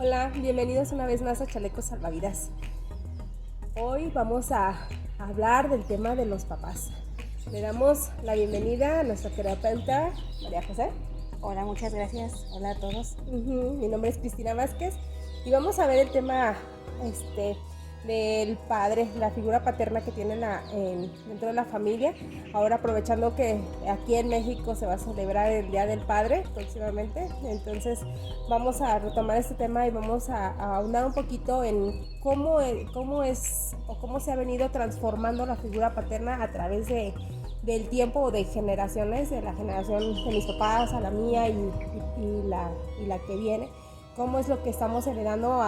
Hola, bienvenidos una vez más a Chalecos Salvavidas. Hoy vamos a hablar del tema de los papás. Le damos la bienvenida a nuestra terapeuta, María José. Hola, muchas gracias. Hola a todos. Mi nombre es Cristina Vázquez y vamos a ver el tema del padre, la figura paterna que tiene dentro de la familia. Ahora aprovechando que aquí en México se va a celebrar el Día del Padre próximamente, entonces vamos a retomar este tema y vamos a ahondar un poquito en cómo es o cómo se ha venido transformando la figura paterna a través del tiempo o de generaciones, de la generación de mis papás a la mía y la que viene. Cómo es lo que estamos heredando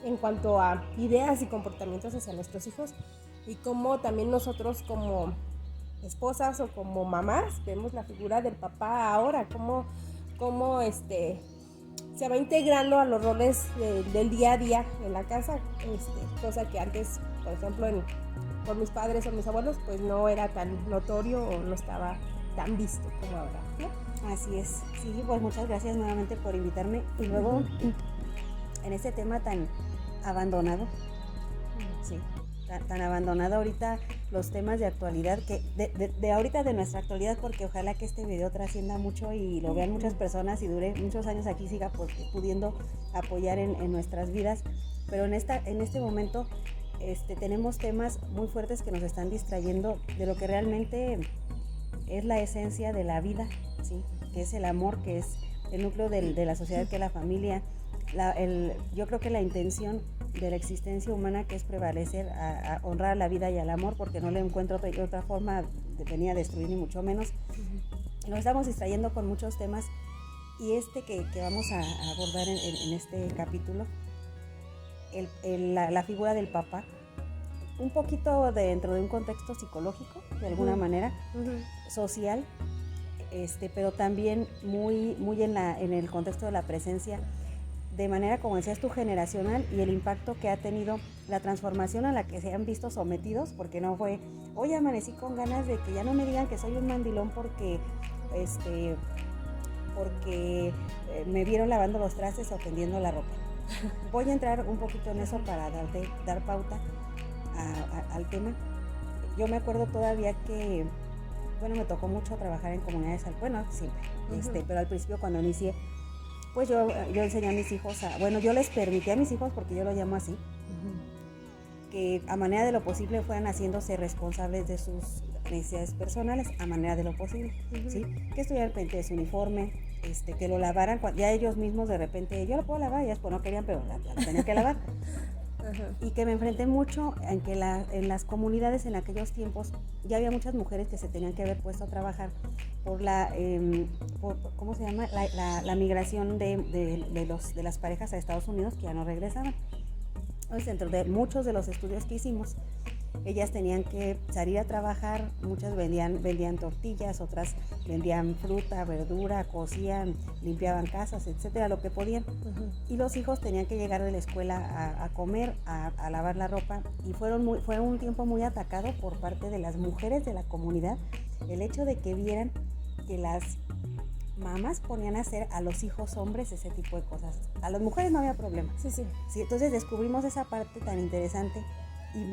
en cuanto a ideas y comportamientos hacia nuestros hijos, y cómo también nosotros como esposas o como mamás vemos la figura del papá ahora, cómo se va integrando a los roles del día a día en la casa, cosa que antes, por ejemplo, por mis padres o mis abuelos, pues no era tan notorio o no estaba tan visto como ahora, ¿no? Así es. Sí, pues muchas gracias nuevamente por invitarme. Y luego, en este tema tan abandonado, sí, tan abandonado ahorita, los temas de actualidad, que de ahorita de nuestra actualidad, porque ojalá que este video trascienda mucho y lo vean muchas personas y dure muchos años aquí, siga pudiendo apoyar en nuestras vidas. Pero en este momento tenemos temas muy fuertes que nos están distrayendo de lo que realmente es la esencia de la vida, ¿sí? Que es el amor, que es el núcleo de la sociedad, que es la familia. Yo creo que la intención de la existencia humana, que es prevalecer a honrar la vida y al amor, porque no le encuentro otra forma de venir a destruir, ni mucho menos. Nos estamos distrayendo con muchos temas, y que vamos a abordar en este capítulo, la figura del papá, un poquito dentro de un contexto psicológico, de alguna manera, social, pero también muy en el contexto de la presencia, de manera, como decías tú, generacional, y el impacto que ha tenido la transformación a la que se han visto sometidos, porque no fue, hoy amanecí con ganas de que ya no me digan que soy un mandilón porque me vieron lavando los trastes o tendiendo la ropa. Voy a entrar un poquito en eso para dar pauta al tema. Yo me acuerdo todavía que, me tocó mucho trabajar en comunidades, siempre, pero al principio, cuando inicié, pues yo enseñé a mis hijos yo les permití a mis hijos, porque yo lo llamo así, que a manera de lo posible fueran haciéndose responsables de sus necesidades personales, a manera de lo posible, ¿sí? Que estuvieran pendiente de su uniforme, que lo lavaran, ya ellos mismos de repente, yo lo puedo lavar, y después no querían, pero la tenían que lavar. Y que me enfrenté mucho en que en las comunidades en aquellos tiempos ya había muchas mujeres que se tenían que haber puesto a trabajar por ¿cómo se llama? La migración de las parejas a Estados Unidos, que ya no regresaban. Entonces, dentro de muchos de los estudios que hicimos, ellas tenían que salir a trabajar. Muchas vendían tortillas, otras vendían fruta, verdura, cosían, limpiaban casas, etcétera, lo que podían. Y los hijos tenían que llegar de la escuela a comer, a lavar la ropa, y fue un tiempo muy atacado por parte de las mujeres de la comunidad, el hecho de que vieran que las mamás ponían a hacer a los hijos hombres ese tipo de cosas. A las mujeres no había problema. Sí, entonces descubrimos esa parte tan interesante.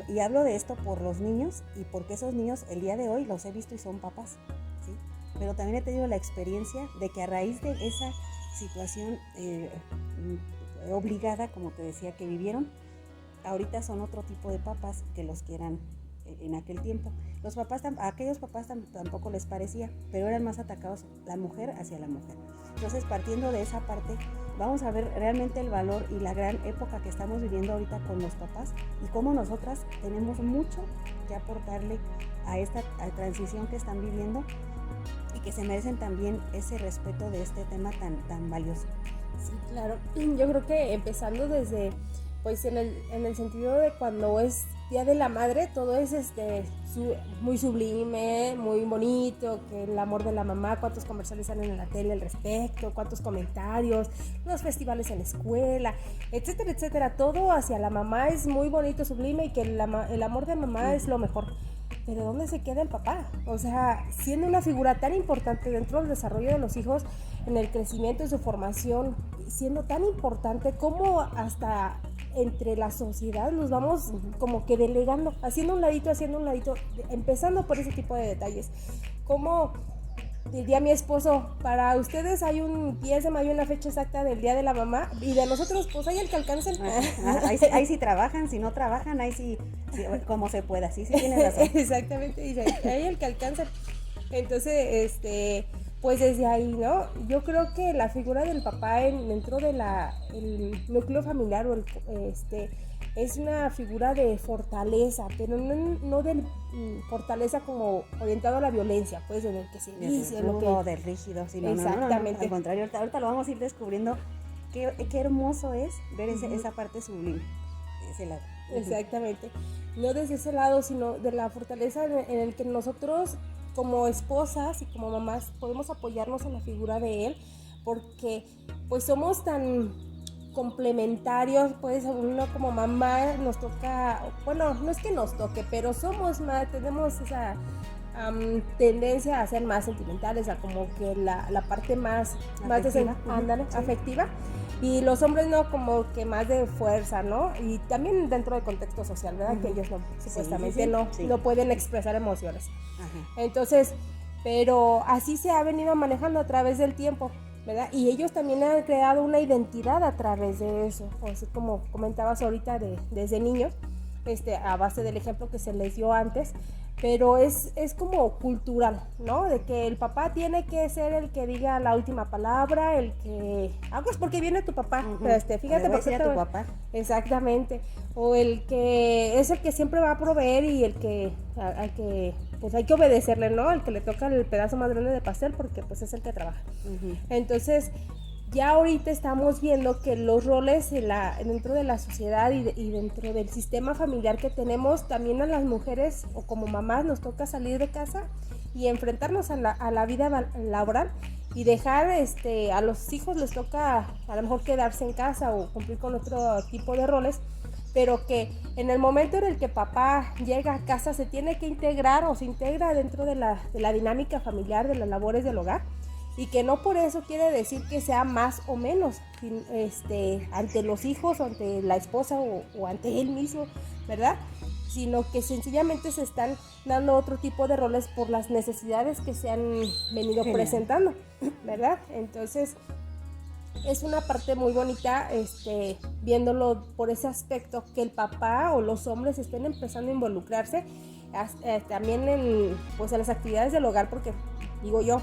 Y hablo de esto por los niños, y porque esos niños el día de hoy los he visto y son papás, ¿sí? Pero también he tenido la experiencia de que a raíz de esa situación obligada, como te decía, que vivieron, ahorita son otro tipo de papás que los que eran en aquel tiempo. A aquellos papás tampoco les parecía, pero eran más atacados la mujer hacia la mujer. Entonces, partiendo de esa parte, vamos a ver realmente el valor y la gran época que estamos viviendo ahorita con los papás, y cómo nosotras tenemos mucho que aportarle a esta transición que están viviendo, y que se merecen también ese respeto de este tema tan valioso. Sí, claro. Yo creo que empezando desde, pues en el sentido de cuando es Día de la Madre, todo es muy sublime, muy bonito, que el amor de la mamá, cuántos comerciales salen en la tele al respecto, cuántos comentarios, los festivales en la escuela, etcétera, etcétera. Todo hacia la mamá es muy bonito, sublime, y que el amor de mamá es lo mejor. pero ¿dónde se queda el papá? O sea, siendo una figura tan importante dentro del desarrollo de los hijos, en el crecimiento de su formación, siendo tan importante, como hasta entre la sociedad nos vamos como que delegando, haciendo un ladito, empezando por ese tipo de detalles. Como diría mi esposo, para ustedes hay un 10 de mayo, una fecha exacta del Día de la Mamá, y de nosotros, pues hay el que alcancen. Ahí sí trabajan, si no trabajan, ahí sí como se pueda, sí tienes razón. Exactamente, dice, hay el que alcanza. Entonces, pues desde ahí, ¿no? Yo creo que la figura del papá dentro de el núcleo familiar o es una figura de fortaleza, pero no de fortaleza como orientado a la violencia, pues en el que se dice del rígido, sino exactamente. No, al contrario, ahorita lo vamos a ir descubriendo qué hermoso es ver esa parte sublime, ese lado. Exactamente, no desde ese lado, sino de la fortaleza en el que nosotros como esposas y como mamás podemos apoyarnos en la figura de él, porque pues somos tan complementarios, pues uno como mamá nos toca, bueno, no es que nos toque, pero tenemos esa tendencia a ser más sentimentales, a como que la parte más afectiva, y los hombres no, como que más de fuerza, ¿no? Y también dentro del contexto social, ¿verdad? Que ellos supuestamente no pueden expresar emociones. Entonces, pero así se ha venido manejando a través del tiempo, ¿verdad? Y ellos también han creado una identidad a través de eso, así como comentabas ahorita desde niños, a base del ejemplo que se les dio antes, pero es como cultural, ¿no? De que el papá tiene que ser el que diga la última palabra, el que pues porque viene tu papá, fíjate por qué tu papá. Exactamente, o el que es el que siempre va a proveer y el que al que pues hay que obedecerle, ¿no? El que le toca el pedazo más grande de pastel porque pues es el que trabaja. Entonces, ya ahorita estamos viendo que los roles dentro de la sociedad y dentro del sistema familiar que tenemos, también a las mujeres o como mamás nos toca salir de casa y enfrentarnos a la vida laboral y dejar a los hijos les toca a lo mejor quedarse en casa o cumplir con otro tipo de roles, pero que en el momento en el que papá llega a casa se tiene que integrar o se integra dentro de la dinámica familiar, de las labores del hogar, y que no por eso quiere decir que sea más o menos ante los hijos o ante la esposa o ante él mismo, ¿verdad? Sino que sencillamente se están dando otro tipo de roles por las necesidades que se han venido presentando, ¿verdad? Entonces es una parte muy bonita viéndolo por ese aspecto, que el papá o los hombres estén empezando a involucrarse también en las actividades del hogar, porque digo yo,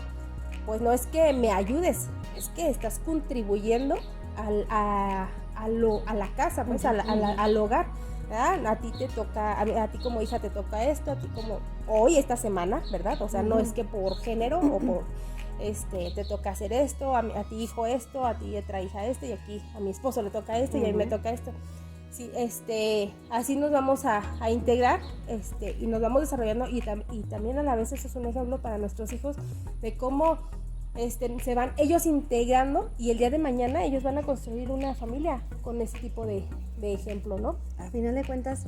pues no es que me ayudes, es que estás contribuyendo a la casa, pues al hogar, ¿verdad? A ti te toca, a ti como hija te toca esto, a ti como hoy, esta semana, ¿verdad? O sea, no es que por género o por te toca hacer esto, a ti hijo esto, a ti otra hija esto, y aquí a mi esposo le toca esto y a mí me toca esto. Sí, así nos vamos a integrar y nos vamos desarrollando y también a la vez eso es un ejemplo para nuestros hijos de cómo se van ellos integrando y el día de mañana ellos van a construir una familia con ese tipo de ejemplo, ¿no? A final de cuentas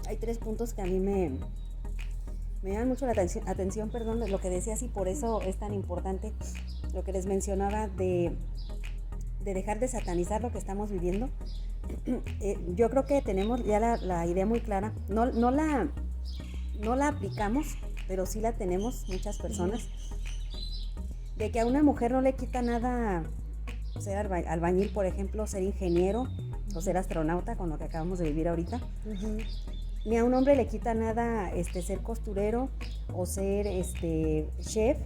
hay 3 puntos que a mí me llaman mucho la atención, de lo que decías, y por eso es tan importante lo que les mencionaba de dejar de satanizar lo que estamos viviendo. Yo creo que tenemos ya la idea muy clara, no la aplicamos, pero sí la tenemos muchas personas, de que a una mujer no le quita nada ser albañil, por ejemplo, ser ingeniero o ser astronauta, con lo que acabamos de vivir ahorita. Ni a un hombre le quita nada ser costurero o ser chef,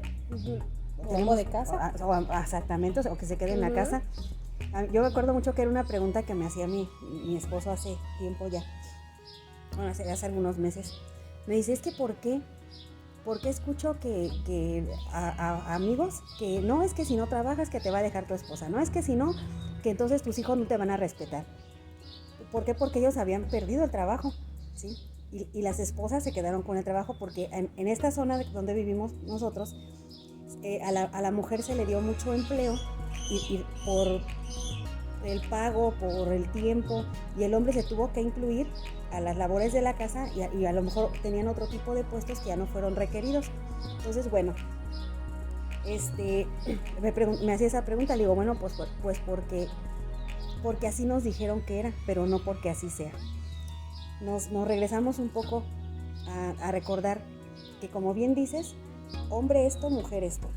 o de casa, exactamente, o que se quede en la casa. Yo me acuerdo mucho que era una pregunta que me hacía mi esposo hace tiempo ya, bueno, hace algunos meses. Me dice, es que ¿por qué escucho que a amigos que no, es que si no trabajas que te va a dejar tu esposa, no, es que si no, que entonces tus hijos no te van a respetar? ¿Por qué? Porque ellos habían perdido el trabajo, ¿sí? Y las esposas se quedaron con el trabajo porque en esta zona donde vivimos nosotros, a la mujer se le dio mucho empleo y por el pago, por el tiempo, y el hombre se tuvo que incluir a las labores de la casa y a lo mejor tenían otro tipo de puestos que ya no fueron requeridos. Entonces, bueno, me hacía esa pregunta, le digo, bueno, pues porque así nos dijeron que era, pero no porque así sea. Nos regresamos un poco a recordar que, como bien dices, hombre esto, mujer esto.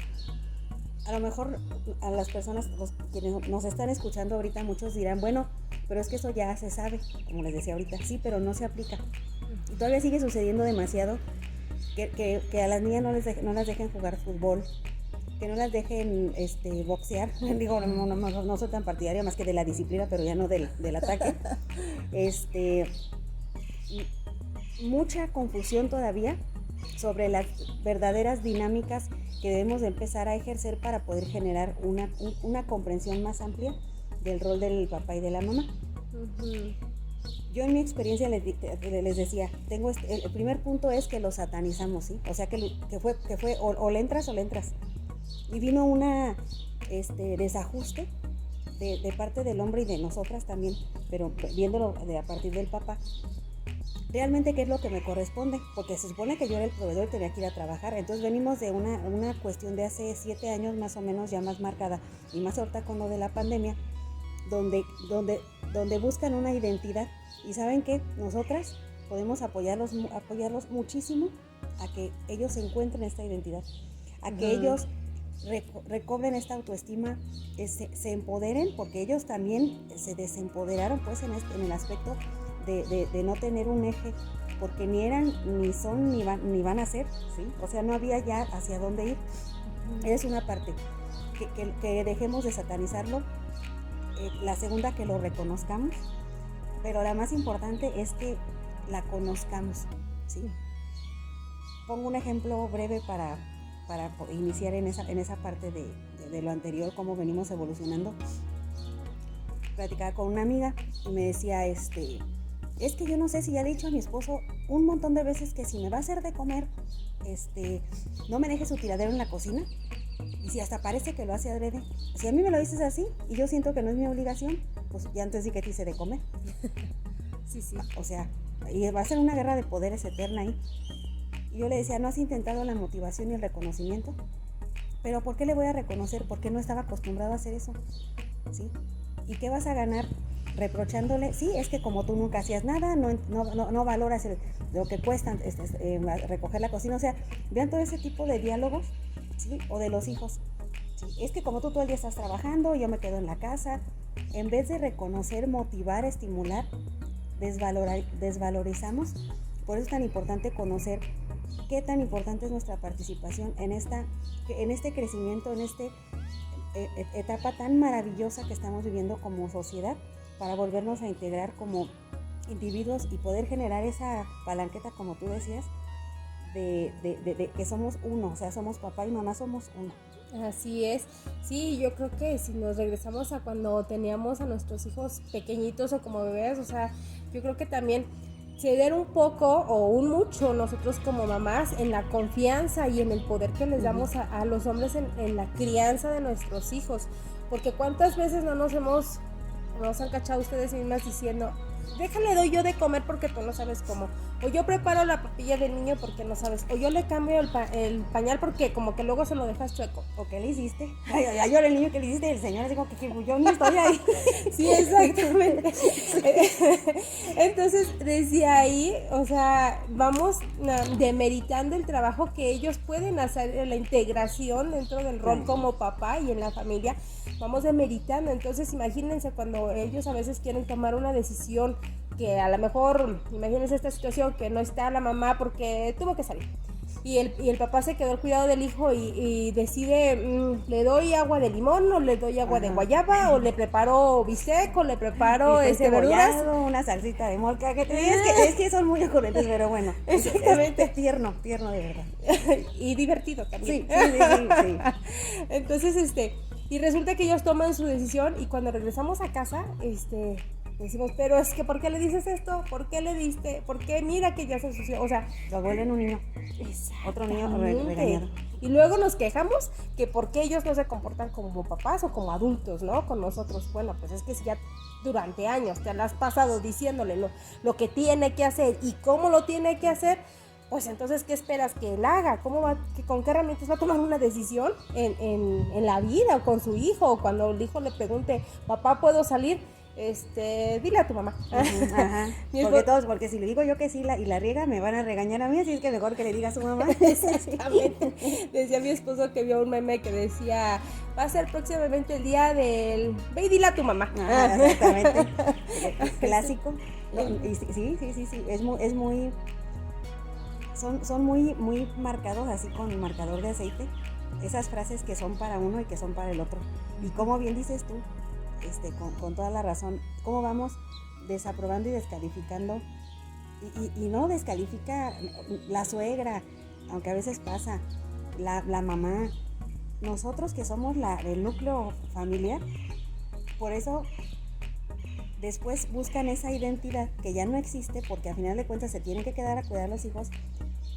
A lo mejor a las personas, quienes nos están escuchando ahorita, muchos dirán, bueno, pero es que eso ya se sabe, como les decía ahorita, sí, pero no se aplica. Y todavía sigue sucediendo demasiado que a las niñas no las dejen jugar fútbol, que no las dejen boxear. Digo, no soy tan partidaria más que de la disciplina, pero ya no del ataque. Mucha confusión todavía sobre las verdaderas dinámicas que debemos de empezar a ejercer para poder generar una comprensión más amplia del rol del papá y de la mamá. Uh-huh. Yo en mi experiencia les decía, el primer punto es que lo satanizamos, ¿sí? O sea, que fue o le entras o le entras. Y vino una desajuste de parte del hombre y de nosotras también, pero viéndolo a partir del papá. Realmente, ¿qué es lo que me corresponde? Porque se supone que yo era el proveedor y tenía que ir a trabajar. Entonces venimos de una cuestión de hace 7 años más o menos, ya más marcada, y más ahorita con lo de la pandemia, donde buscan una identidad. Y ¿saben qué? Nosotras podemos apoyarlos muchísimo a que ellos encuentren esta identidad, a que ellos recobren esta autoestima, se empoderen, porque ellos también se desempoderaron pues en el aspecto de no tener un eje, porque ni eran, ni son, ni van a ser, ¿sí? O sea, no había ya hacia dónde ir. Es una parte, que dejemos de satanizarlo. La segunda, que lo reconozcamos, pero la más importante es que la conozcamos, ¿sí? Pongo un ejemplo breve para iniciar en esa parte de lo anterior, cómo venimos evolucionando. Platicaba con una amiga y me decía, es que yo no sé si ya le he dicho a mi esposo un montón de veces que si me va a hacer de comer, no me deje su tiradero en la cocina, y si hasta parece que lo hace adrede. Si a mí me lo dices así y yo siento que no es mi obligación, pues ya entonces sí que te hice de comer. Sí. O sea, y va a ser una guerra de poderes eterna ahí. Y yo le decía, ¿no has intentado la motivación y el reconocimiento? ¿Pero por qué le voy a reconocer? Porque no estaba acostumbrado a hacer eso, ¿sí? ¿Y qué vas a ganar reprochándole? Sí, es que como tú nunca hacías nada, no valoras lo que cuesta recoger la cocina. O sea, vean todo ese tipo de diálogos, ¿sí? O de los hijos, ¿sí? Es que como tú todo el día estás trabajando, yo me quedo en la casa. En vez de reconocer, motivar, estimular, desvalorizamos. Por eso es tan importante conocer qué tan importante es nuestra participación en este crecimiento, en esta etapa tan maravillosa que estamos viviendo como sociedad, para volvernos a integrar como individuos y poder generar esa palanqueta, como tú decías, de que somos uno, o sea, somos papá y mamá, somos uno. Así es. Sí, yo creo que si nos regresamos a cuando teníamos a nuestros hijos pequeñitos o como bebés, o sea, yo creo que también ceder un poco o un mucho nosotros como mamás en la confianza y en el poder que les damos a los hombres en la crianza de nuestros hijos, porque cuántas veces nos han cachado ustedes mismas diciendo, déjale, doy yo de comer porque tú no sabes cómo, o yo preparo la papilla del niño porque no sabes, o yo le cambio el pañal porque como que luego se lo dejas chueco. ¿O qué le hiciste? Ay, yo el niño que le hiciste, el señor dijo que yo ni estoy ahí. Sí, exactamente. Entonces decía ahí, o sea, vamos demeritando el trabajo que ellos pueden hacer en la integración dentro del rol como papá y en la familia, vamos demeritando. Entonces imagínense cuando ellos a veces quieren tomar una decisión que a lo mejor, imagínense esta situación que no está la mamá porque tuvo que salir y el papá se quedó al cuidado del hijo y decide, le doy agua de limón o le doy agua de guayaba o le preparo bistec o le preparo verduras, una salsita de molca, que te digas es que son muy ocurrentes, pero bueno, exactamente. Es tierno de verdad. Y divertido también. Sí. Entonces, y resulta que ellos toman su decisión y cuando regresamos a casa, decimos, pero es que ¿por qué le dices esto? ¿Por qué le diste? ¿Por qué? Mira que ya se ensució. O sea, lo vuelven un niño. Otro niño regañado. Y luego nos quejamos que por qué ellos no se comportan como papás o como adultos, ¿no? Con nosotros. Bueno, pues es que si ya durante años te la has pasado diciéndole lo que tiene que hacer y cómo lo tiene que hacer, pues entonces, ¿qué esperas que él haga? ¿Con qué herramientas va a tomar una decisión en la vida o con su hijo? O cuando el hijo le pregunte, papá, ¿puedo salir? Dile a tu mamá. Ajá. Porque si le digo yo que sí y la riega, me van a regañar a mí, así es que mejor que le diga a su mamá. Exactamente. Decía mi esposo que vio un meme que decía, va a ser próximamente el día del... Ve y dile a tu mamá. Ajá, exactamente. Clásico. Sí, es muy... Son muy marcados así con marcador de aceite, esas frases que son para uno y que son para el otro. Y como bien dices tú, con toda la razón, cómo vamos desaprobando y descalificando, y no descalifica la suegra, aunque a veces pasa, la mamá, nosotros que somos el núcleo familiar, por eso después buscan esa identidad que ya no existe, porque al final de cuentas se tienen que quedar a cuidar a los hijos,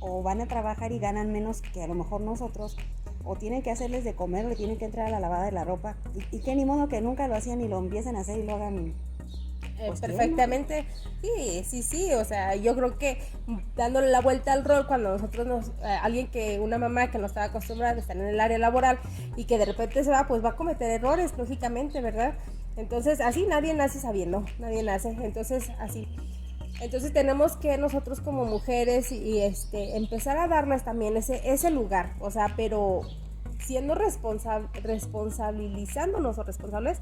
o van a trabajar y ganan menos que a lo mejor nosotros, o tienen que hacerles de comer, o le tienen que entrar a la lavada de la ropa, y que ni modo que nunca lo hacían y lo empiecen a hacer y lo hagan. Perfectamente, sí, o sea, yo creo que dándole la vuelta al rol cuando nosotros una mamá que no estaba acostumbrada a estar en el área laboral y que de repente se va, pues va a cometer errores, lógicamente, ¿verdad? Entonces, así nadie nace sabiendo, entonces así. Entonces tenemos que nosotros como mujeres y empezar a darles también ese lugar, o sea, pero siendo responsabilizándonos o responsables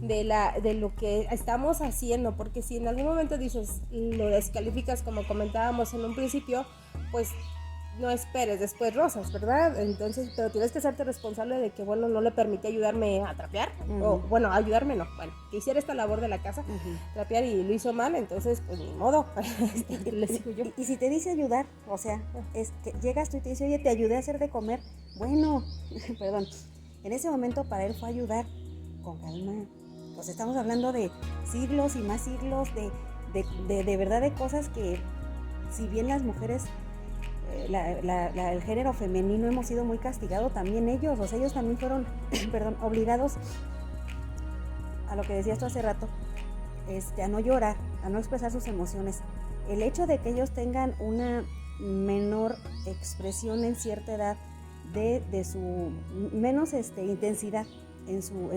de lo que estamos haciendo, porque si en algún momento dices, lo descalificas como comentábamos en un principio, pues no esperes después rosas, ¿verdad? Entonces, pero tienes que hacerte responsable de que, bueno, no le permití ayudarme a trapear, o bueno, ayudarme no, bueno, que hiciera esta labor de la casa, trapear y lo hizo mal, entonces, pues ni modo, les digo yo. Y si te dice ayudar, o sea, es que llegas tú y te dice, oye, te ayudé a hacer de comer, bueno, perdón, en ese momento para él fue ayudar con calma, pues estamos hablando de siglos y más siglos, de verdad de cosas que, si bien las mujeres, el género femenino hemos sido muy castigado, también ellos, o sea, ellos también fueron, obligados a lo que decías tú hace rato, a no llorar, a no expresar sus emociones. El hecho de que ellos tengan una menor expresión en cierta edad, de su menos intensidad en su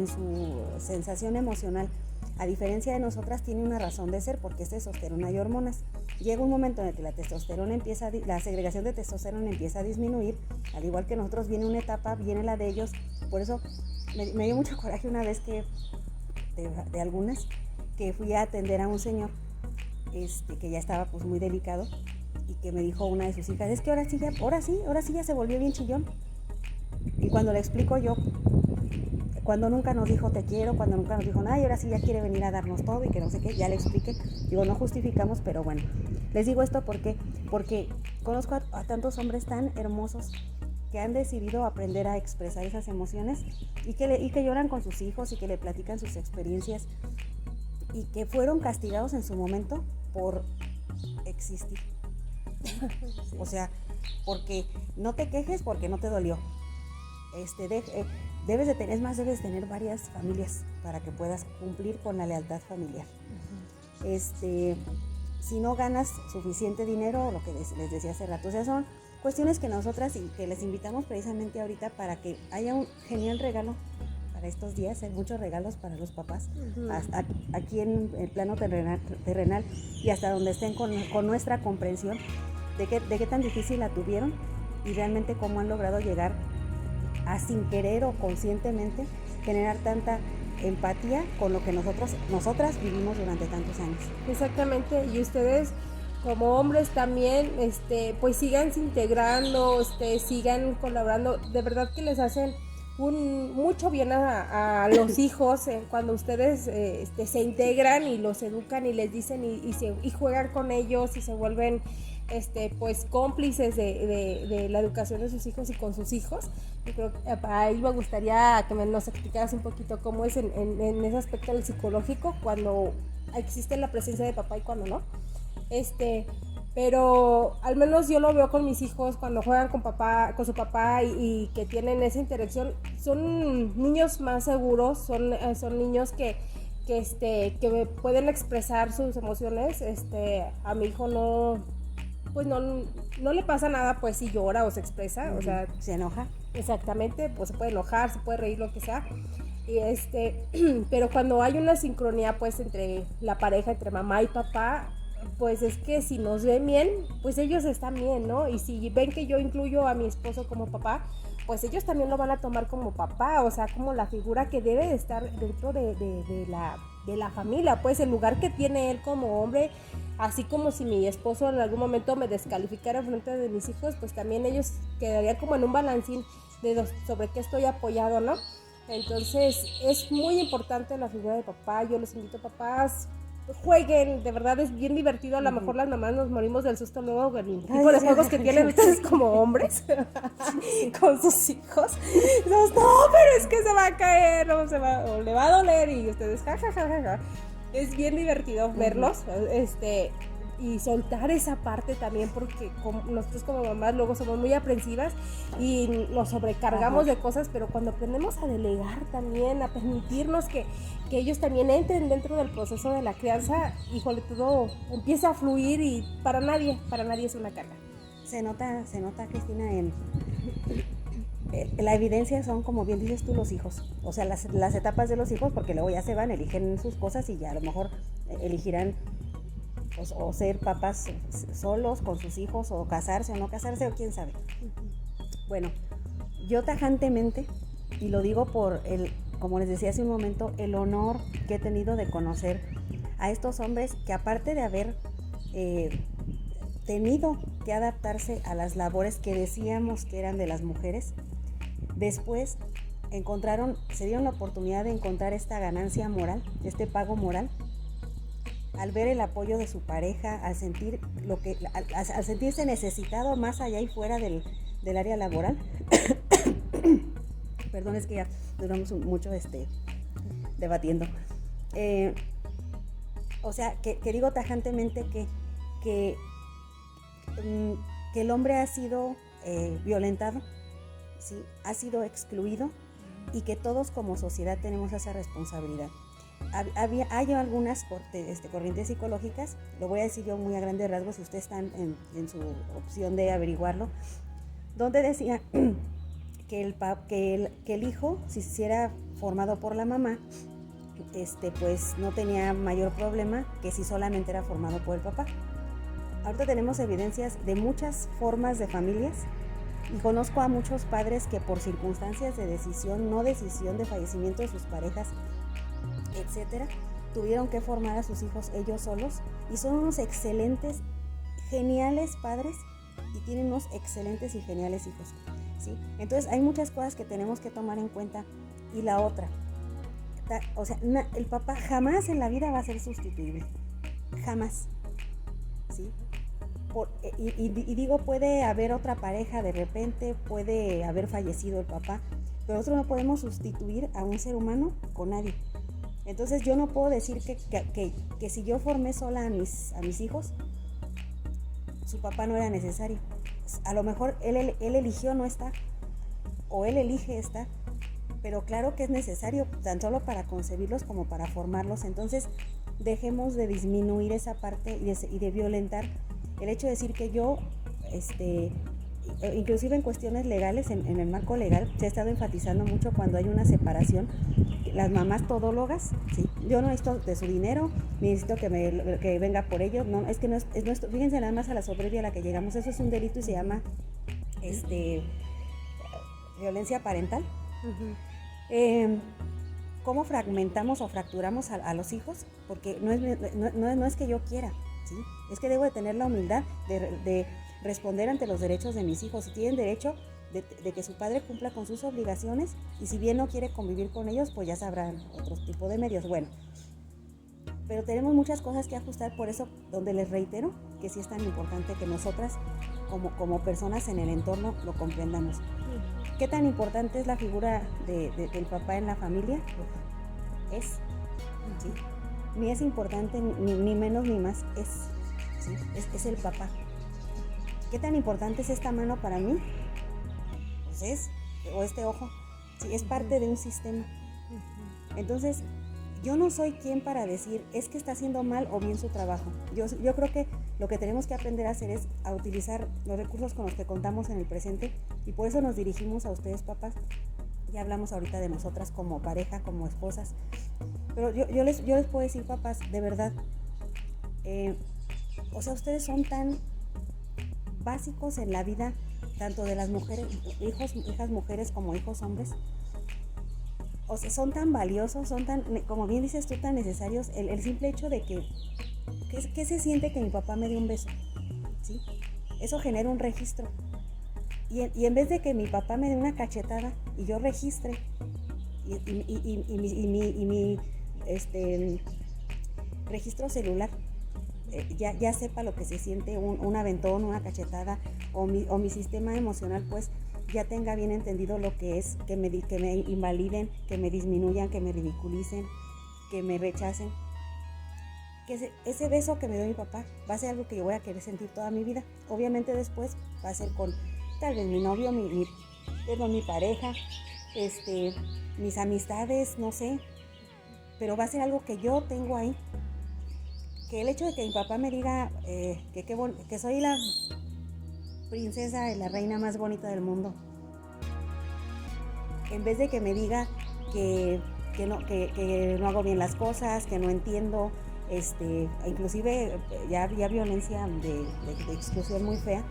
sensación emocional, a diferencia de nosotras, tiene una razón de ser, porque es testosterona y hormonas. Llega un momento en el que la segregación de testosterona empieza a disminuir, al igual que nosotros viene una etapa, viene la de ellos. Por eso me dio mucho coraje una vez que, de algunas, que fui a atender a un señor que ya estaba pues muy delicado, y que me dijo una de sus hijas, es que ahora sí ya se volvió bien chillón. Y cuando le explico yo, cuando nunca nos dijo te quiero, cuando nunca nos dijo nada, y ahora sí ya quiere venir a darnos todo y que no sé qué, ya le expliqué. Digo, no justificamos, pero bueno, les digo esto porque conozco a tantos hombres tan hermosos que han decidido aprender a expresar esas emociones y que lloran con sus hijos y que le platican sus experiencias, y que fueron castigados en su momento por existir. O sea, porque no te quejes porque no te dolió. Debes de tener varias familias para que puedas cumplir con la lealtad familiar. Si no ganas suficiente dinero, lo que les decía hace rato, o sea, son cuestiones que nosotras, y que les invitamos precisamente ahorita para que haya un genial regalo para estos días. Hay muchos regalos para los papás, aquí en el plano terrenal y hasta donde estén con nuestra comprensión de qué tan difícil la tuvieron y realmente cómo han logrado llegar a, sin querer o conscientemente, generar tanta empatía con lo que nosotras vivimos durante tantos años. Exactamente, y ustedes como hombres también, pues sigan integrando, sigan colaborando, de verdad que les hacen mucho bien a los hijos cuando ustedes se integran y los educan y les dicen y juegan con ellos y se vuelven pues cómplices de la educación de sus hijos y con sus hijos. Yo creo que ahí me gustaría que nos explicaras un poquito cómo es en ese aspecto del psicológico, cuando existe la presencia de papá y cuando no. pero al menos yo lo veo con mis hijos cuando juegan con su papá y que tienen esa interacción. Son niños más seguros, son niños que pueden expresar sus emociones. A mi hijo no le pasa nada, pues si llora o se expresa, o sea, se enoja. Exactamente, pues se puede enojar, se puede reír, lo que sea. Y pero cuando hay una sincronía, pues entre la pareja, entre mamá y papá, pues es que si nos ven bien, pues ellos están bien, ¿no? Y si ven que yo incluyo a mi esposo como papá, pues ellos también lo van a tomar como papá, o sea, como la figura que debe de estar dentro de la familia, pues el lugar que tiene él como hombre. Así como si mi esposo en algún momento me descalificara frente de mis hijos, pues también ellos quedarían como en un balancín sobre qué estoy apoyado, ¿no? Entonces es muy importante la figura de papá. Yo los invito, papás, jueguen, de verdad es bien divertido. A lo mejor las mamás nos morimos del susto luego con el tipo de juegos que tienen ustedes como hombres con sus hijos. No, pero es que se va a caer o le va a doler, y ustedes ja. Es bien divertido verlos, y soltar esa parte también, porque nosotros como mamás luego somos muy aprensivas y nos sobrecargamos de cosas, pero cuando aprendemos a delegar también, a permitirnos que ellos también entren dentro del proceso de la crianza, híjole, todo empieza a fluir y para nadie es una carga. Se nota, Cristina, la evidencia son, como bien dices tú, los hijos, o sea, las etapas de los hijos, porque luego ya se van, eligen sus cosas y ya a lo mejor elegirán pues, o ser papás solos con sus hijos, o casarse o no casarse, o quién sabe. Bueno, yo tajantemente, y lo digo por como les decía hace un momento, el honor que he tenido de conocer a estos hombres que, aparte de haber tenido que adaptarse a las labores que decíamos que eran de las mujeres, después se dieron la oportunidad de encontrar esta ganancia moral, este pago moral, al ver el apoyo de su pareja, al sentirse necesitado más allá y fuera del área laboral. Perdón, es que ya duramos mucho debatiendo. O sea, que digo tajantemente que el hombre ha sido violentado, ¿sí? Ha sido excluido, y que todos como sociedad tenemos esa responsabilidad. Hay algunas corrientes psicológicas, lo voy a decir yo muy a grandes rasgos, si ustedes están en su opción de averiguarlo, donde decía que el hijo, si era formado por la mamá, pues no tenía mayor problema que si solamente era formado por el papá. Ahorita tenemos evidencias de muchas formas de familias, y conozco a muchos padres que por circunstancias de no decisión de fallecimiento de sus parejas, etcétera, tuvieron que formar a sus hijos ellos solos, y son unos excelentes, geniales padres, y tienen unos excelentes y geniales hijos, ¿sí? Entonces hay muchas cosas que tenemos que tomar en cuenta. Y la otra, o sea, el papá jamás en la vida va a ser sustituible, jamás, ¿sí? Y digo, puede haber otra pareja de repente, puede haber fallecido el papá, pero nosotros no podemos sustituir a un ser humano con nadie. Entonces yo no puedo decir que si yo formé sola a mis hijos, su papá no era necesario. A lo mejor él eligió no estar, o él elige estar, pero claro que es necesario, tan solo para concebirlos como para formarlos. Entonces dejemos de disminuir esa parte y de violentar el hecho de decir que yo, inclusive en cuestiones legales, en el marco legal, se ha estado enfatizando mucho cuando hay una separación, las mamás todólogas, ¿sí? Yo no necesito de su dinero, ni necesito que venga por ello, no, es que no es nuestro. Fíjense nada más a la soberbia a la que llegamos. Eso es un delito y se llama violencia parental. Uh-huh. ¿Cómo fragmentamos o fracturamos a los hijos? Porque no es que yo quiera, ¿sí? Es que debo de tener la humildad de responder ante los derechos de mis hijos. Si tienen derecho de que su padre cumpla con sus obligaciones, y si bien no quiere convivir con ellos, pues ya sabrán otro tipo de medios. Bueno, pero tenemos muchas cosas que ajustar, por eso donde les reitero que sí es tan importante que nosotras como personas en el entorno lo comprendamos. ¿Qué tan importante es la figura del papá en la familia? ¿Sí? Ni es importante, ni menos ni más, ¿sí? Es el papá. ¿qué tan importante es esta mano para mí? Pues o este ojo, sí, es parte de un sistema. Entonces, yo no soy quien para decir, es que está haciendo mal o bien su trabajo. Yo creo que lo que tenemos que aprender a hacer es a utilizar los recursos con los que contamos en el presente, y por eso nos dirigimos a ustedes, papás. Ya hablamos ahorita de nosotras como pareja, como esposas, pero yo les puedo decir, papás, de verdad, o sea, ustedes son tan básicos en la vida, tanto de las mujeres, hijas mujeres como hijos hombres. O sea, son tan valiosos, son tan, como bien dices tú, tan necesarios. El simple hecho de ¿qué se siente que mi papá me dé un beso? ¿Sí? Eso genera un registro. Y en vez de que mi papá me dé una cachetada y yo registre, y mi registro celular ya sepa lo que se siente un aventón, una cachetada, o mi sistema emocional pues ya tenga bien entendido lo que es que me invaliden, que me disminuyan, que me ridiculicen, que me rechacen. Que ese beso que me dio mi papá va a ser algo que yo voy a querer sentir toda mi vida. Obviamente después va a ser con tal vez mi novio, mi pareja, mis amistades, no sé, pero va a ser algo que yo tengo ahí. Que el hecho de que mi papá me diga que soy la princesa y la reina más bonita del mundo, en vez de que me diga que no hago bien las cosas, que no entiendo, inclusive ya había violencia de exclusión muy fea,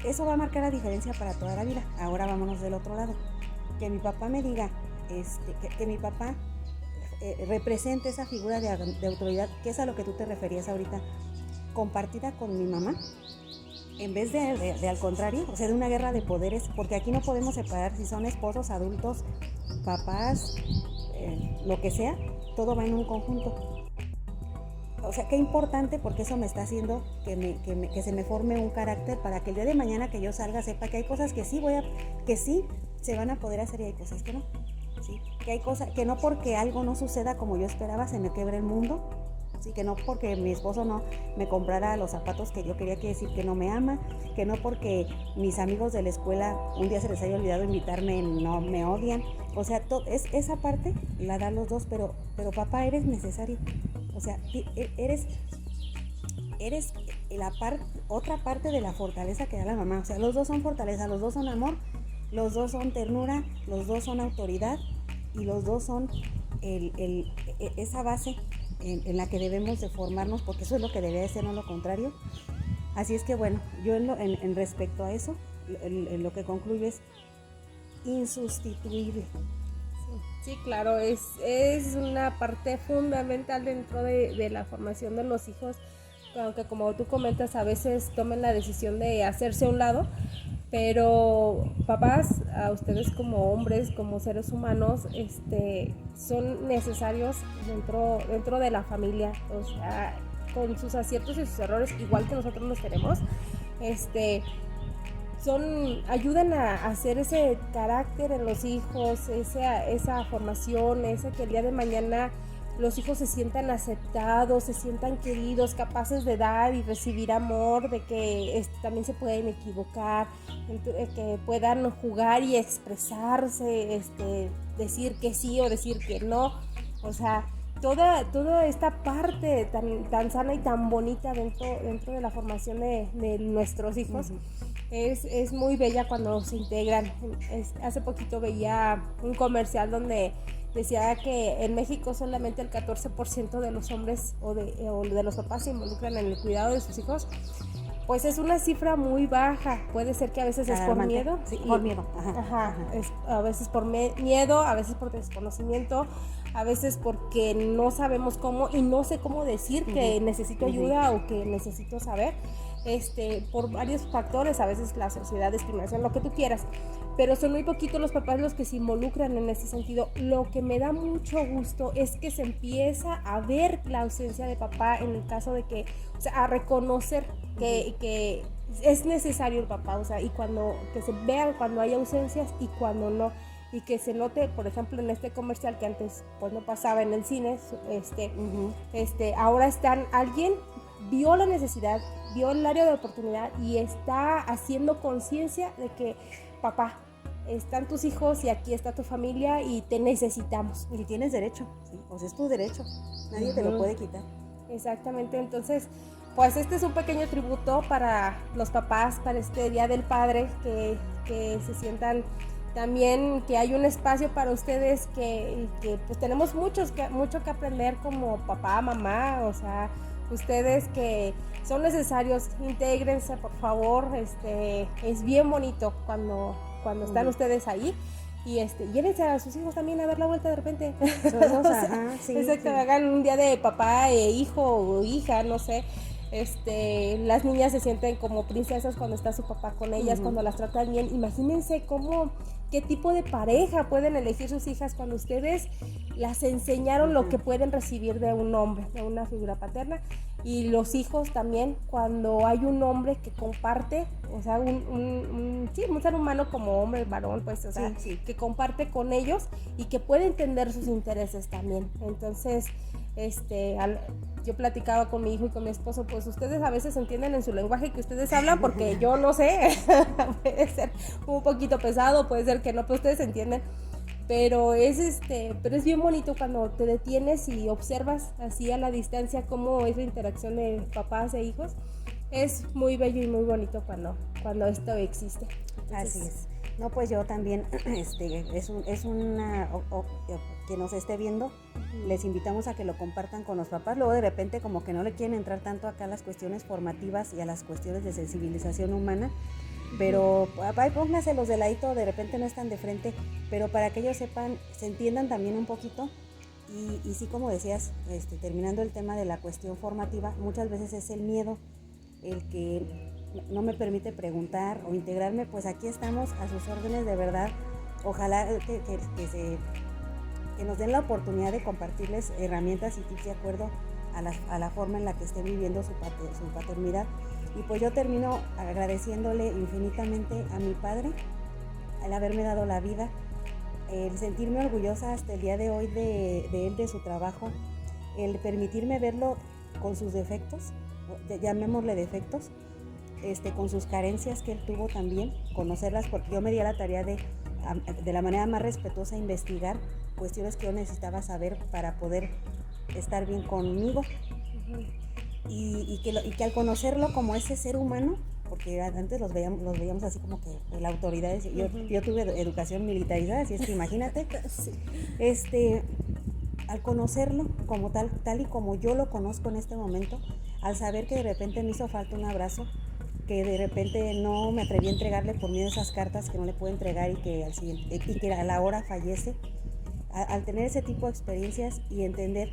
eso va a marcar la diferencia para toda la vida. Ahora vámonos del otro lado. Que mi papá me diga, que mi papá represente esa figura de autoridad, que es a lo que tú te referías ahorita, compartida con mi mamá, en vez de al contrario, o sea, de una guerra de poderes, porque aquí no podemos separar si son esposos, adultos, papás, lo que sea, todo va en un conjunto. O sea, qué importante, porque eso me está haciendo que se me forme un carácter para que el día de mañana que yo salga sepa que hay cosas que sí se van a poder hacer y hay cosas que no. ¿Sí? Que hay cosas que no, porque algo no suceda como yo esperaba se me quiebre el mundo. ¿Sí? Que no porque mi esposo no me comprara los zapatos que yo quería, quiere decir que no me ama. Que no porque mis amigos de la escuela un día se les haya olvidado invitarme no me odian. O sea, esa parte la dan los dos, pero papá, eres necesario. O sea, eres otra parte de la fortaleza que da la mamá. O sea, los dos son fortaleza, los dos son amor, los dos son ternura, los dos son autoridad, y los dos son esa base en la que debemos de formarnos, porque eso es lo que debe de ser, no lo contrario. Así es que bueno, yo en respecto a eso, en lo que concluyo es insustituible. Sí, claro, es una parte fundamental dentro de la formación de los hijos, aunque como tú comentas, a veces tomen la decisión de hacerse a un lado, pero papás, a ustedes como hombres, como seres humanos, son necesarios dentro de la familia, o sea, con sus aciertos y sus errores, igual que nosotros los tenemos, ayudan a hacer ese carácter en los hijos, esa formación, que el día de mañana los hijos se sientan aceptados, se sientan queridos, capaces de dar y recibir amor, de que también se pueden equivocar, que puedan jugar y expresarse, decir que sí o decir que no. O sea, toda esta parte tan sana y tan bonita dentro de la formación de nuestros hijos. Uh-huh. Es muy bella cuando se integran. Hace poquito veía un comercial donde decía que en México solamente el 14% de los hombres o de los papás se involucran en el cuidado de sus hijos. Pues es una cifra muy baja. Puede ser que a veces es por miedo. Sí, por miedo. Ajá. A veces por miedo, a veces por desconocimiento, a veces porque no sabemos cómo y no sé cómo decir que necesito ayuda o que necesito saber. Por varios factores, a veces la sociedad, discriminación, lo que tú quieras, pero son muy poquitos los papás los que se involucran en ese sentido. Lo que me da mucho gusto es que se empieza a ver la ausencia de papá en el caso de que, o sea, a reconocer que es necesario el papá, o sea, y que se vea cuando hay ausencias y cuando no, y que se note, por ejemplo, en este comercial que antes pues no pasaba en el cine, ahora están alguien vio la necesidad, vio el área de oportunidad y está haciendo conciencia de que, papá, están tus hijos y aquí está tu familia y te necesitamos. Y tienes derecho, ¿sí? Pues es tu derecho, nadie te lo puede quitar. Exactamente, entonces, pues este es un pequeño tributo para los papás, para este Día del Padre, que se sientan también, que hay un espacio para ustedes, que pues tenemos mucho que aprender como papá, mamá, o sea, ustedes que son necesarios, intégrense por favor, es bien bonito cuando están ustedes ahí. Y llévense a sus hijos también a dar la vuelta de repente. O sea, ajá, sí, exacto, sí. Hagan un día de papá, hijo o hija, no sé. Las niñas se sienten como princesas cuando está su papá con ellas, cuando las tratan bien. Imagínense qué tipo de pareja pueden elegir sus hijas cuando ustedes las enseñaron lo que pueden recibir de un hombre, de una figura paterna. Y los hijos también, cuando hay un hombre que comparte, o sea, un ser humano como hombre, varón, pues, o sea, que comparte con ellos y que puede entender sus intereses también. Entonces, yo platicaba con mi hijo y con mi esposo, pues ustedes a veces entienden en su lenguaje que ustedes hablan, porque yo no sé, puede ser un poquito pesado, puede ser que no, pero ustedes entienden. Pero es bien bonito cuando te detienes y observas así a la distancia cómo es la interacción de papás e hijos. Es muy bello y muy bonito cuando esto existe. Entonces, así es. No, pues yo también, que nos esté viendo, les invitamos a que lo compartan con los papás. Luego de repente como que no le quieren entrar tanto acá a las cuestiones formativas y a las cuestiones de sensibilización humana, pero póngaselos de ladito, de repente no están de frente, pero para que ellos sepan, se entiendan también un poquito. Y sí, como decías, terminando el tema de la cuestión formativa, muchas veces es el miedo el que no me permite preguntar o integrarme. Pues aquí estamos a sus órdenes, de verdad. Ojalá que nos den la oportunidad de compartirles herramientas y tips de acuerdo a la forma en la que estén viviendo su paternidad. Y pues yo termino agradeciéndole infinitamente a mi padre el haberme dado la vida, el sentirme orgullosa hasta el día de hoy de él, de su trabajo, el permitirme verlo con sus defectos, llamémosle defectos, con sus carencias que él tuvo también, conocerlas, porque yo me di a la tarea de la manera más respetuosa investigar cuestiones que yo necesitaba saber para poder estar bien conmigo. Y que al conocerlo como ese ser humano, porque antes los veíamos así como que la autoridad, yo tuve educación militarizada, así es que imagínate, al conocerlo como tal y como yo lo conozco en este momento, al saber que de repente me hizo falta un abrazo, que de repente no me atreví a entregarle por miedo a esas cartas que no le puedo entregar y que a la hora fallece, al tener ese tipo de experiencias y entender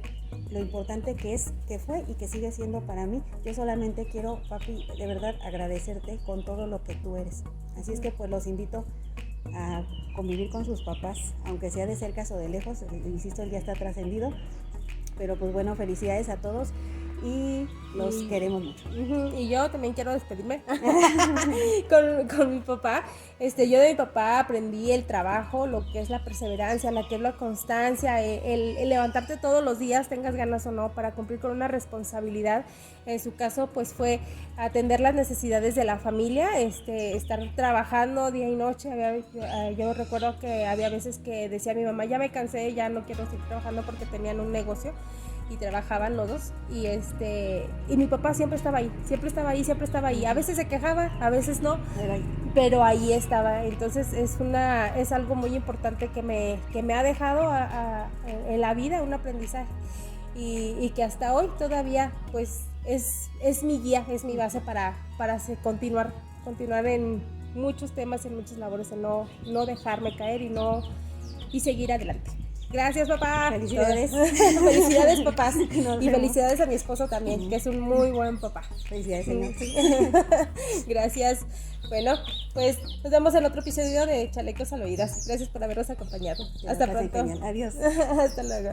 lo importante que fue y que sigue siendo para mí, yo solamente quiero, papi, de verdad agradecerte con todo lo que tú eres. Así es que pues los invito a convivir con sus papás, aunque sea de cerca o de lejos. Insisto, él ya está trascendido, pero pues bueno, felicidades a todos y los queremos mucho. Y yo también quiero despedirme con mi papá. Yo de mi papá aprendí el trabajo, lo que es la perseverancia, la que es la constancia, el levantarte todos los días, tengas ganas o no, para cumplir con una responsabilidad. En su caso, pues fue atender las necesidades de la familia, estar trabajando día y noche. Yo recuerdo que había veces que decía mi mamá, ya me cansé, ya no quiero seguir trabajando, porque tenían un negocio y trabajaban los dos, y mi papá siempre estaba ahí, a veces se quejaba, a veces no, pero ahí estaba. Entonces es algo muy importante que me ha dejado en la vida, un aprendizaje, y que hasta hoy todavía pues es mi guía, es mi base para continuar en muchos temas, en muchas labores, en no dejarme caer y seguir adelante. Gracias, papá. Felicidades. Felicidades, papás. Y felicidades a mi esposo también, que es un muy buen papá. Felicidades, señor. Gracias. Bueno, pues nos vemos en otro episodio de Chalecos al Oídas. Gracias por habernos acompañado. Hasta pronto. Adiós. Hasta luego.